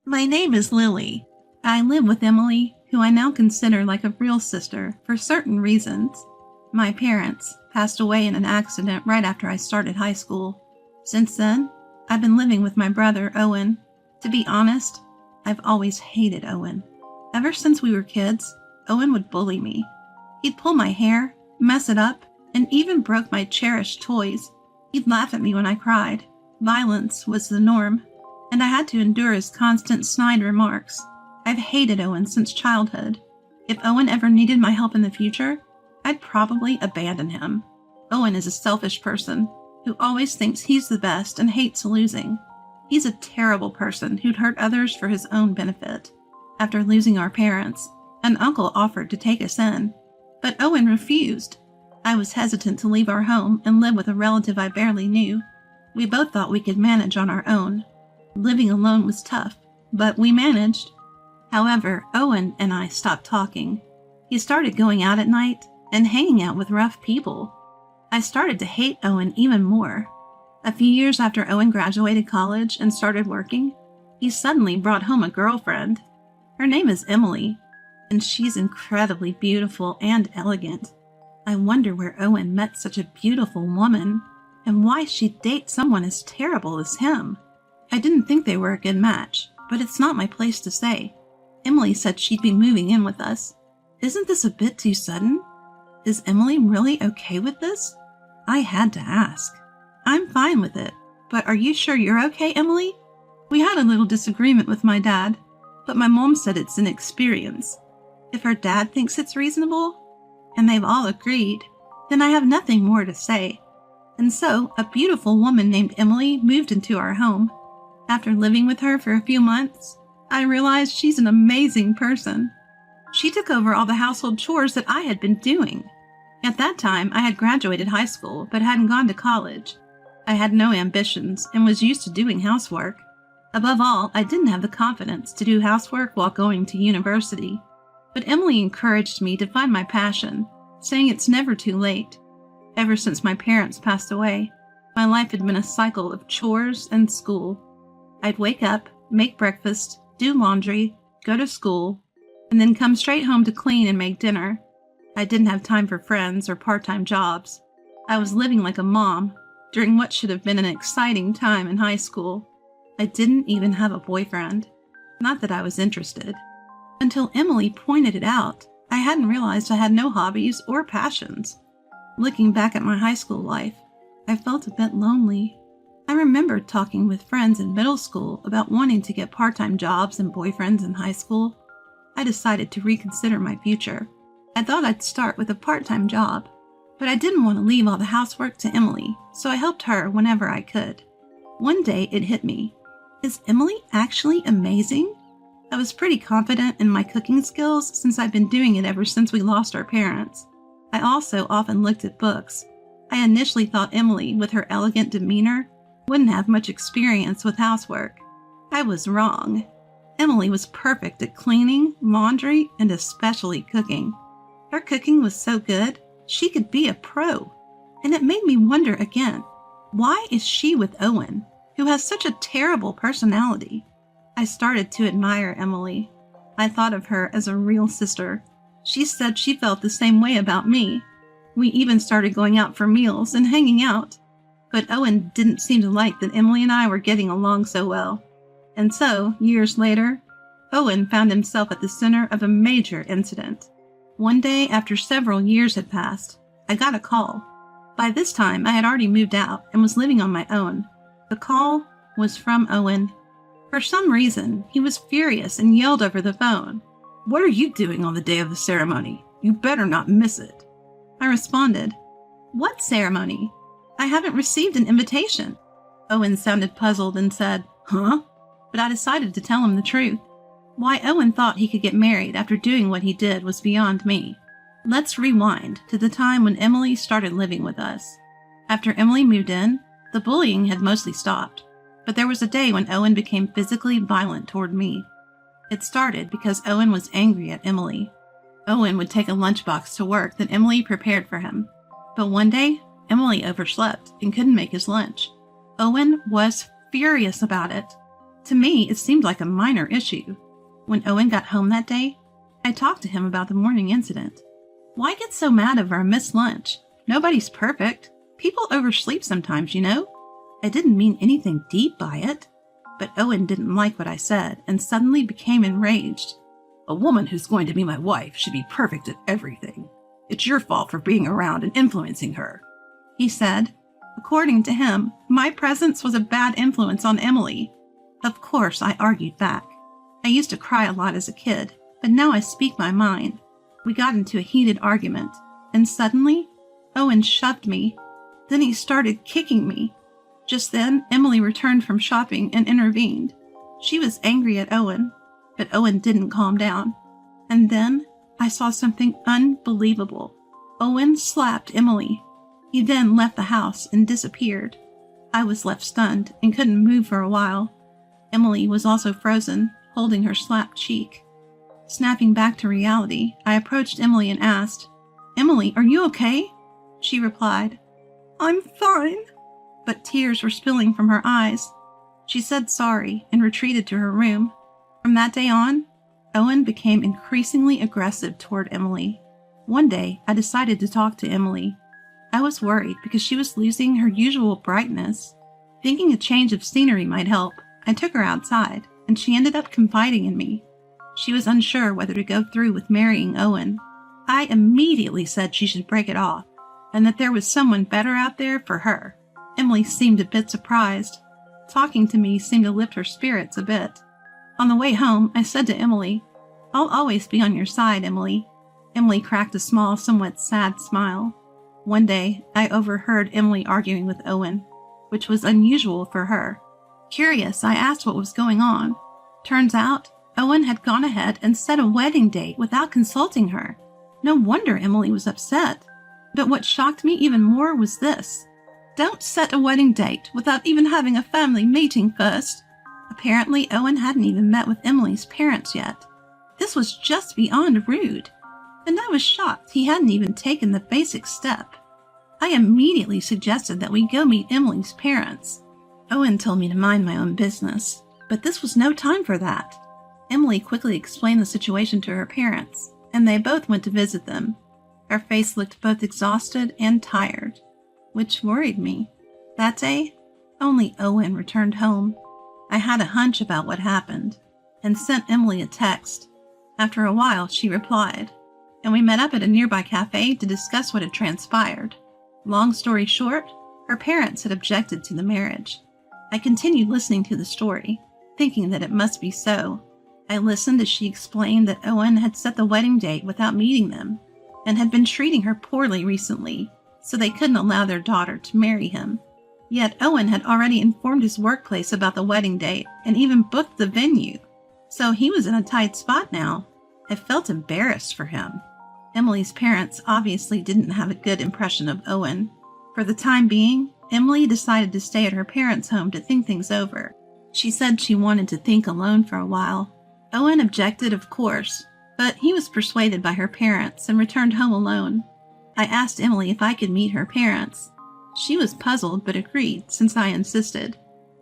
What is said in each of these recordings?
My name is Lily. I live with Emily, who I now consider like a real sister for certain reasons. My parents passed away in an accident right after I started high school. Since then, I've been living with my brother, Owen. To be honest, I've always hated Owen. Ever since we were kids, Owen would bully me. He'd pull my hair, mess it up, and even broke my cherished toys. He'd laugh at me when I cried. Violence was the norm, and I had to endure his constant snide remarks. I've hated Owen since childhood. If Owen ever needed my help in the future, I'd probably abandon him. Owen is a selfish person who always thinks he's the best and hates losing. He's a terrible person who'd hurt others for his own benefit. After losing our parents, an uncle offered to take us in, but Owen refused. I was hesitant to leave our home and live with a relative I barely knew. We both thought we could manage on our own. Living alone was tough, but we managed. However, Owen and I stopped talking. He started going out at night and hanging out with rough people. I started to hate Owen even more. A few years after Owen graduated college and started working, he suddenly brought home a girlfriend. Her name is Emily, and she's incredibly beautiful and elegant. I wonder where Owen met such a beautiful woman, and why she'd date someone as terrible as him. I didn't think they were a good match, but it's not my place to say. Emily said she'd be moving in with us. Isn't this a bit too sudden? Is Emily really okay with this? I had to ask. I'm fine with it, but are you sure you're okay, Emily? We had a little disagreement with my dad, but my mom said it's an experience. If her dad thinks it's reasonable, and they've all agreed, then I have nothing more to say. And so, a beautiful woman named Emily moved into our home. After living with her for a few months, I realized she's an amazing person. She took over all the household chores that I had been doing. At that time, I had graduated high school but hadn't gone to college. I had no ambitions and was used to doing housework. Above all, I didn't have the confidence to do housework while going to university. But Emily encouraged me to find my passion, saying it's never too late. Ever since my parents passed away, my life had been a cycle of chores and school. I'd wake up, make breakfast, do laundry, go to school, and then come straight home to clean and make dinner. I didn't have time for friends or part-time jobs. I was living like a mom during what should have been an exciting time in high school. I didn't even have a boyfriend. Not that I was interested. Until Emily pointed it out, I hadn't realized I had no hobbies or passions. Looking back at my high school life, I felt a bit lonely. I remembered talking with friends in middle school about wanting to get part-time jobs and boyfriends in high school. I decided to reconsider my future. I thought I'd start with a part-time job, but I didn't want to leave all the housework to Emily, so I helped her whenever I could. One day it hit me. Is Emily actually amazing? I was pretty confident in my cooking skills since I've been doing it ever since we lost our parents. I also often looked at books. I initially thought Emily, with her elegant demeanor, wouldn't have much experience with housework. I was wrong. Emily was perfect at cleaning, laundry, and especially cooking. Her cooking was so good, she could be a pro. And it made me wonder again, why is she with Owen, who has such a terrible personality? I started to admire Emily. I thought of her as a real sister. She said she felt the same way about me. We even started going out for meals and hanging out. But Owen didn't seem to like that Emily and I were getting along so well. And so, years later, Owen found himself at the center of a major incident. One day, after several years had passed, I got a call. By this time, I had already moved out and was living on my own. The call was from Owen. For some reason, he was furious and yelled over the phone, "What are you doing on the day of the ceremony? You better not miss it." I responded, "What ceremony? I haven't received an invitation." Owen sounded puzzled and said, "Huh?" But I decided to tell him the truth. Why Owen thought he could get married after doing what he did was beyond me. Let's rewind to the time when Emily started living with us. After Emily moved in, the bullying had mostly stopped, but there was a day when Owen became physically violent toward me. It started because Owen was angry at Emily. Owen would take a lunchbox to work that Emily prepared for him. But one day, Emily overslept and couldn't make his lunch. Owen was furious about it. To me, it seemed like a minor issue. When Owen got home that day, I talked to him about the morning incident. Why get so mad over a missed lunch? Nobody's perfect. People oversleep sometimes, you know. I didn't mean anything deep by it. But Owen didn't like what I said and suddenly became enraged. A woman who's going to be my wife should be perfect at everything. It's your fault for being around and influencing her, he said. According to him, my presence was a bad influence on Emily. Of course, I argued back. I used to cry a lot as a kid, but now I speak my mind. We got into a heated argument, and suddenly, Owen shoved me. Then he started kicking me. Just then, Emily returned from shopping and intervened. She was angry at Owen, but Owen didn't calm down. And then I saw something unbelievable. Owen slapped Emily. He then left the house and disappeared. I was left stunned and couldn't move for a while. Emily was also frozen, holding her slapped cheek. Snapping back to reality, I approached Emily and asked, "Emily, are you okay?" She replied, "I'm fine," but tears were spilling from her eyes. She said sorry and retreated to her room. From that day on, Owen became increasingly aggressive toward Emily. One day, I decided to talk to Emily. I was worried because she was losing her usual brightness. Thinking a change of scenery might help, I took her outside, and she ended up confiding in me. She was unsure whether to go through with marrying Owen. I immediately said she should break it off, and that there was someone better out there for her. Emily seemed a bit surprised. Talking to me seemed to lift her spirits a bit. On the way home, I said to Emily, "I'll always be on your side, Emily." Emily cracked a small, somewhat sad smile. One day, I overheard Emily arguing with Owen, which was unusual for her. Curious, I asked what was going on. Turns out, Owen had gone ahead and set a wedding date without consulting her. No wonder Emily was upset. But what shocked me even more was this. Don't set a wedding date without even having a family meeting first. Apparently, Owen hadn't even met with Emily's parents yet. This was just beyond rude. And I was shocked he hadn't even taken the basic step. I immediately suggested that we go meet Emily's parents. Owen told me to mind my own business, but this was no time for that. Emily quickly explained the situation to her parents, and they both went to visit them. Her face looked both exhausted and tired, which worried me. That day, only Owen returned home. I had a hunch about what happened, and sent Emily a text. After a while, she replied, and we met up at a nearby cafe to discuss what had transpired. Long story short, her parents had objected to the marriage. I continued listening to the story, thinking that it must be so. I listened as she explained that Owen had set the wedding date without meeting them, and had been treating her poorly recently, so they couldn't allow their daughter to marry him. Yet Owen had already informed his workplace about the wedding date and even booked the venue, so he was in a tight spot now. I felt embarrassed for him. Emily's parents obviously didn't have a good impression of Owen. For the time being, Emily decided to stay at her parents' home to think things over. She said she wanted to think alone for a while. Owen objected, of course, but he was persuaded by her parents and returned home alone. I asked Emily if I could meet her parents. She was puzzled but agreed since I insisted.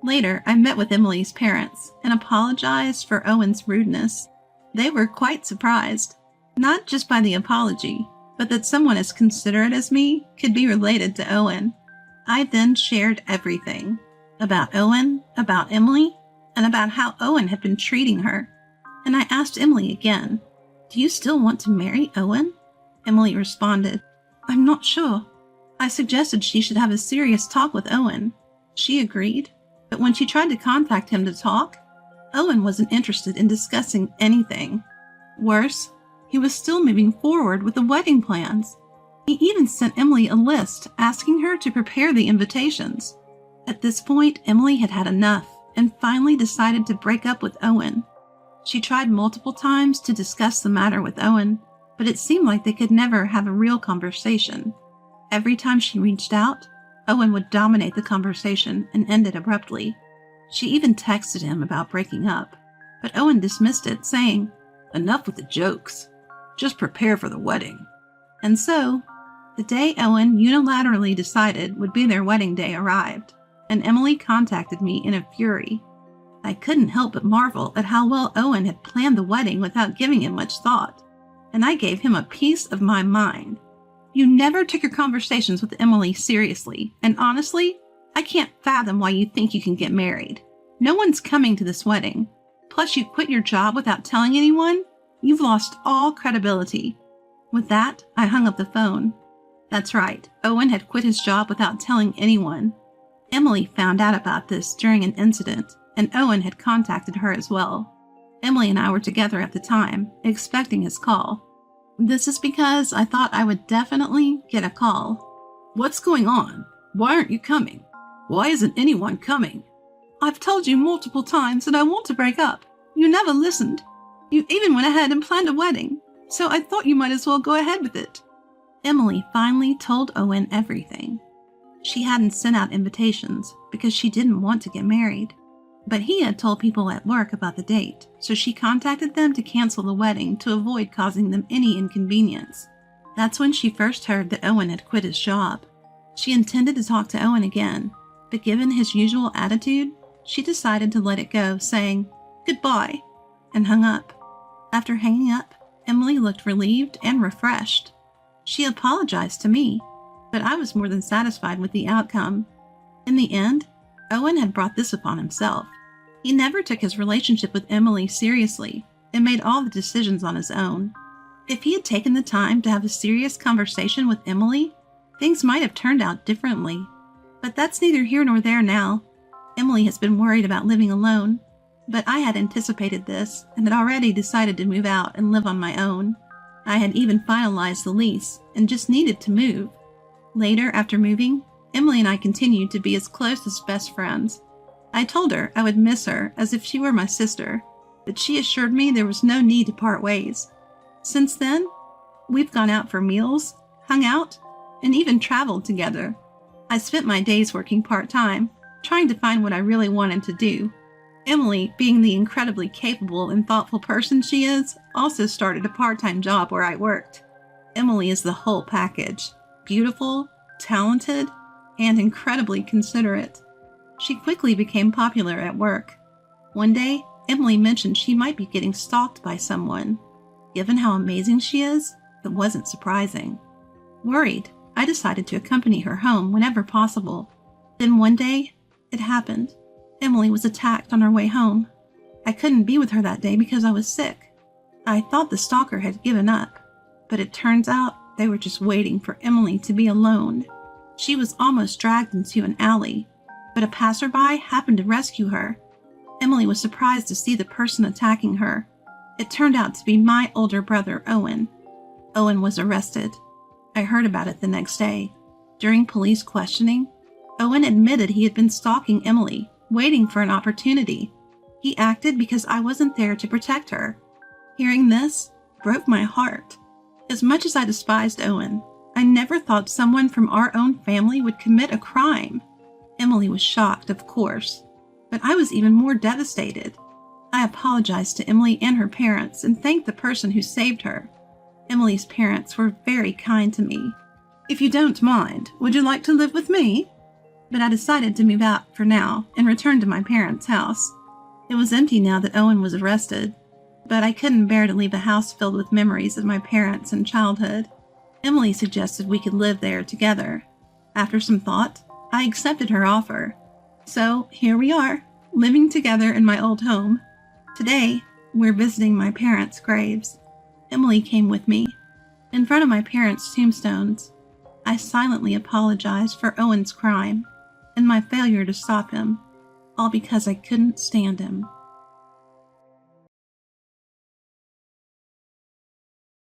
Later, I met with Emily's parents and apologized for Owen's rudeness. They were quite surprised, not just by the apology, but that someone as considerate as me could be related to Owen. I then shared everything about Owen, about Emily, and about how Owen had been treating her. And I asked Emily again, "Do you still want to marry Owen?" Emily responded, "I'm not sure." I suggested she should have a serious talk with Owen. She agreed, but when she tried to contact him to talk, Owen wasn't interested in discussing anything. Worse, he was still moving forward with the wedding plans. He even sent Emily a list asking her to prepare the invitations. At this point, Emily had had enough and finally decided to break up with Owen. She tried multiple times to discuss the matter with Owen, but it seemed like they could never have a real conversation. Every time she reached out, Owen would dominate the conversation and end it abruptly. She even texted him about breaking up, but Owen dismissed it, saying, "Enough with the jokes. Just prepare for the wedding." And so, the day Owen unilaterally decided would be their wedding day arrived, and Emily contacted me in a fury. I couldn't help but marvel at how well Owen had planned the wedding without giving it much thought, and I gave him a piece of my mind. You never took your conversations with Emily seriously, and honestly, I can't fathom why you think you can get married. No one's coming to this wedding. Plus, you quit your job without telling anyone? You've lost all credibility. With that, I hung up the phone. That's right, Owen had quit his job without telling anyone. Emily found out about this during an incident, and Owen had contacted her as well. Emily and I were together at the time, expecting his call. This is because I thought I would definitely get a call. What's going on? Why aren't you coming? Why isn't anyone coming? I've told you multiple times that I want to break up. You never listened. You even went ahead and planned a wedding, so I thought you might as well go ahead with it. Emily finally told Owen everything. She hadn't sent out invitations because she didn't want to get married. But he had told people at work about the date, so she contacted them to cancel the wedding to avoid causing them any inconvenience. That's when she first heard that Owen had quit his job. She intended to talk to Owen again, but given his usual attitude, she decided to let it go, saying, "Goodbye," and hung up. After hanging up, Emily looked relieved and refreshed. She apologized to me, but I was more than satisfied with the outcome. In the end, Owen had brought this upon himself. He never took his relationship with Emily seriously and made all the decisions on his own. If he had taken the time to have a serious conversation with Emily, things might have turned out differently. But that's neither here nor there now. Emily has been worried about living alone, but I had anticipated this and had already decided to move out and live on my own. I had even finalized the lease and just needed to move. Later, after moving, Emily and I continued to be as close as best friends. I told her I would miss her as if she were my sister, but she assured me there was no need to part ways. Since then, we've gone out for meals, hung out, and even traveled together. I spent my days working part-time, trying to find what I really wanted to do. Emily, being the incredibly capable and thoughtful person she is, also started a part-time job where I worked. Emily is the whole package: beautiful, talented, and incredibly considerate. She quickly became popular at work. One day, Emily mentioned she might be getting stalked by someone. Given how amazing she is, it wasn't surprising. Worried, I decided to accompany her home whenever possible. Then one day, it happened. Emily was attacked on her way home. I couldn't be with her that day because I was sick. I thought the stalker had given up, but it turns out they were just waiting for Emily to be alone. She was almost dragged into an alley, but a passerby happened to rescue her. Emily was surprised to see the person attacking her. It turned out to be my older brother, Owen. Owen was arrested. I heard about it the next day. During police questioning, Owen admitted he had been stalking Emily, waiting for an opportunity. He acted because I wasn't there to protect her. Hearing this broke my heart. As much as I despised Owen, I never thought someone from our own family would commit a crime. Emily was shocked, of course, but I was even more devastated. I apologized to Emily and her parents and thanked the person who saved her. Emily's parents were very kind to me. "If you don't mind, would you like to live with me?" But I decided to move out for now and return to my parents' house. It was empty now that Owen was arrested, but I couldn't bear to leave a house filled with memories of my parents and childhood. Emily suggested we could live there together. After some thought, I accepted her offer. So here we are, living together in my old home. Today, we're visiting my parents' graves. Emily came with me. In front of my parents' tombstones, I silently apologized for Owen's crime and my failure to stop him, all because I couldn't stand him.